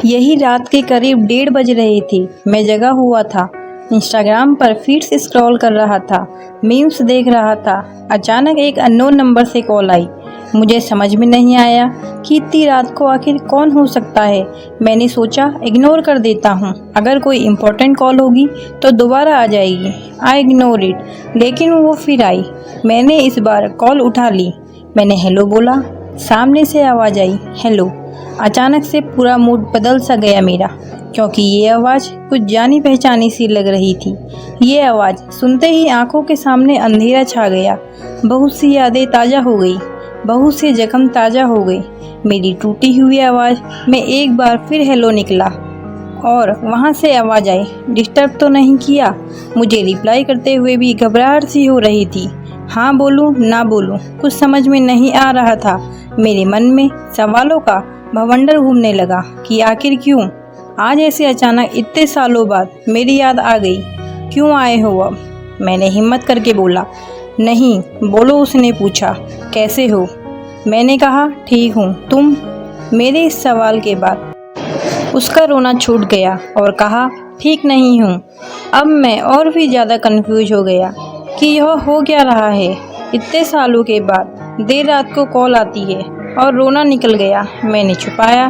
यही रात के करीब 1:30 बज रहे थे। मैं जगा हुआ था, इंस्टाग्राम पर फीड्स स्क्रॉल कर रहा था, मीम्स देख रहा था। अचानक एक अननोन नंबर से कॉल आई। मुझे समझ में नहीं आया कि इतनी रात को आखिर कौन हो सकता है। मैंने सोचा इग्नोर कर देता हूँ, अगर कोई इम्पोर्टेंट कॉल होगी तो दोबारा आ जाएगी। आई इग्नोर इट, लेकिन वो फिर आई। मैंने इस बार कॉल उठा ली। मैंने हेलो बोला, सामने से आवाज़ आई हेलो। अचानक से पूरा मूड बदल सा गया मेरा, क्योंकि ये आवाज़ कुछ जानी पहचानी सी लग रही थी। ये आवाज़ सुनते ही आंखों के सामने अंधेरा छा गया। बहुत सी यादें ताज़ा हो गई, बहुत से जख्म ताज़ा हो गए। मेरी टूटी हुई आवाज़ में एक बार फिर हेलो निकला और वहाँ से आवाज़ आई, डिस्टर्ब तो नहीं किया। मुझे रिप्लाई करते हुए भी घबराहट सी हो रही थी। हाँ बोलूँ ना बोलूँ कुछ समझ में नहीं आ रहा था। मेरे मन में सवालों का भवंडर घूमने लगा कि आखिर क्यों आज ऐसे अचानक इतने सालों बाद मेरी याद आ गई। क्यों आए हो अब? मैंने हिम्मत करके बोला। नहीं बोलो, उसने पूछा। कैसे हो? मैंने कहा ठीक हूँ, तुम? मेरे इस सवाल के बाद उसका रोना छूट गया और कहा ठीक नहीं हूँ। अब मैं और भी ज़्यादा कंफ्यूज हो गया कि यह हो क्या रहा है। इतने सालों के बाद देर रात को कॉल आती है और रोना निकल गया। मैंने छुपाया,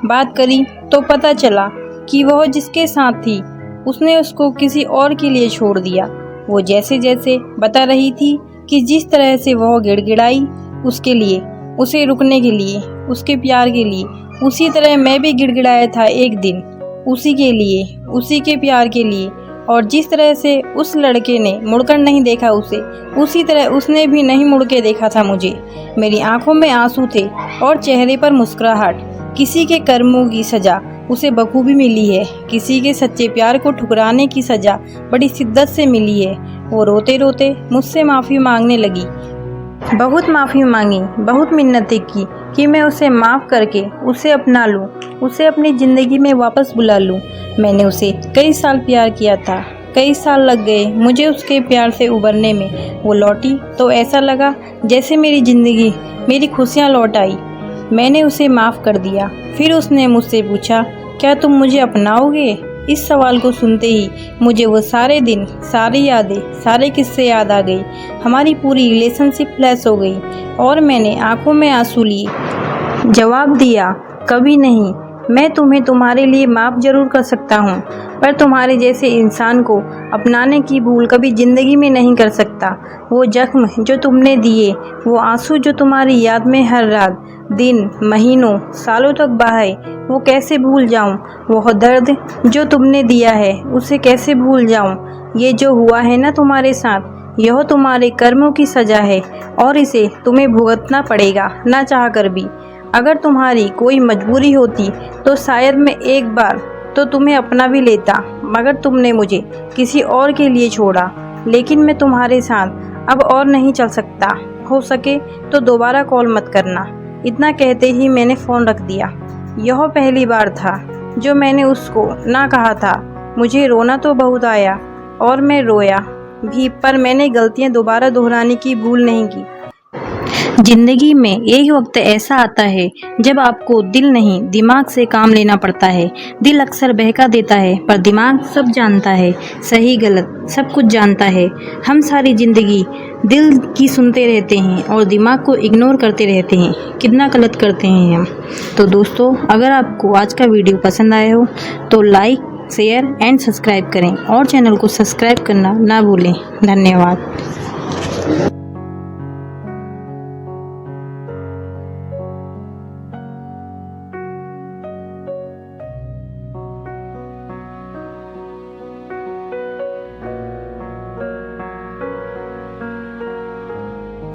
बात करी तो पता चला कि वह जिसके साथ थी उसने उसको किसी और के लिए छोड़ दिया। वो जैसे जैसे बता रही थी कि जिस तरह से वह गिड़गिड़ाई उसके लिए, उसे रुकने के लिए, उसके प्यार के लिए, उसी तरह मैं भी गिड़गिड़ाया था एक दिन, उसी के लिए, उसी के प्यार के लिए। और जिस तरह से उस लड़के ने मुड़कर नहीं देखा उसे, उसी तरह उसने भी नहीं मुड़ के देखा था मुझे। मेरी आंखों में आंसू थे और चेहरे पर मुस्कुराहट। किसी के कर्मों की सज़ा उसे बखूबी मिली है, किसी के सच्चे प्यार को ठुकराने की सज़ा बड़ी शिद्दत से मिली है। वो रोते रोते मुझसे माफ़ी मांगने लगी। बहुत माफ़ी मांगी, बहुत मिन्नतें की कि मैं उसे माफ़ करके उसे अपना लूँ, उसे अपनी ज़िंदगी में वापस बुला लूँ। मैंने उसे कई साल प्यार किया था, कई साल लग गए मुझे उसके प्यार से उबरने में। वो लौटी तो ऐसा लगा जैसे मेरी ज़िंदगी, मेरी खुशियाँ लौट आई। मैंने उसे माफ़ कर दिया। फिर उसने मुझसे पूछा, क्या तुम मुझे अपनाओगे? इस सवाल को सुनते ही मुझे वो सारे दिन, सारी यादें, सारे किस्से याद आ गई। हमारी पूरी रिलेशनशिप फ्लैश हो गई और मैंने आंखों में आंसू लिए जवाब दिया, कभी नहीं। मैं तुम्हें तुम्हारे लिए माफ़ ज़रूर कर सकता हूँ, पर तुम्हारे जैसे इंसान को अपनाने की भूल कभी ज़िंदगी में नहीं कर सकता। वो जख्म जो तुमने दिए, वो आंसू जो तुम्हारी याद में हर रात, दिन, महीनों, सालों तक बहाए, वो कैसे भूल जाऊं? वो दर्द जो तुमने दिया है उसे कैसे भूल जाऊं? ये जो हुआ है ना तुम्हारे साथ, यह तुम्हारे कर्मों की सज़ा है और इसे तुम्हें भुगतना पड़ेगा ना चाह कर भी। अगर तुम्हारी कोई मजबूरी होती तो शायद मैं एक बार तो तुम्हें अपना भी लेता, मगर तुमने मुझे किसी और के लिए छोड़ा। लेकिन मैं तुम्हारे साथ अब और नहीं चल सकता। हो सके तो दोबारा कॉल मत करना। इतना कहते ही मैंने फ़ोन रख दिया। यह पहली बार था जो मैंने उसको ना कहा था। मुझे रोना तो बहुत आया और मैं रोया भी, पर मैंने गलतियां दोबारा दोहराने की भूल नहीं की। जिंदगी में एक वक्त ऐसा आता है जब आपको दिल नहीं दिमाग से काम लेना पड़ता है। दिल अक्सर बहका देता है पर दिमाग सब जानता है, सही गलत सब कुछ जानता है। हम सारी ज़िंदगी दिल की सुनते रहते हैं और दिमाग को इग्नोर करते रहते हैं। कितना गलत करते हैं हम। तो दोस्तों, अगर आपको आज का वीडियो पसंद आया हो तो लाइक, शेयर एंड सब्सक्राइब करें और चैनल को सब्सक्राइब करना ना भूलें। धन्यवाद।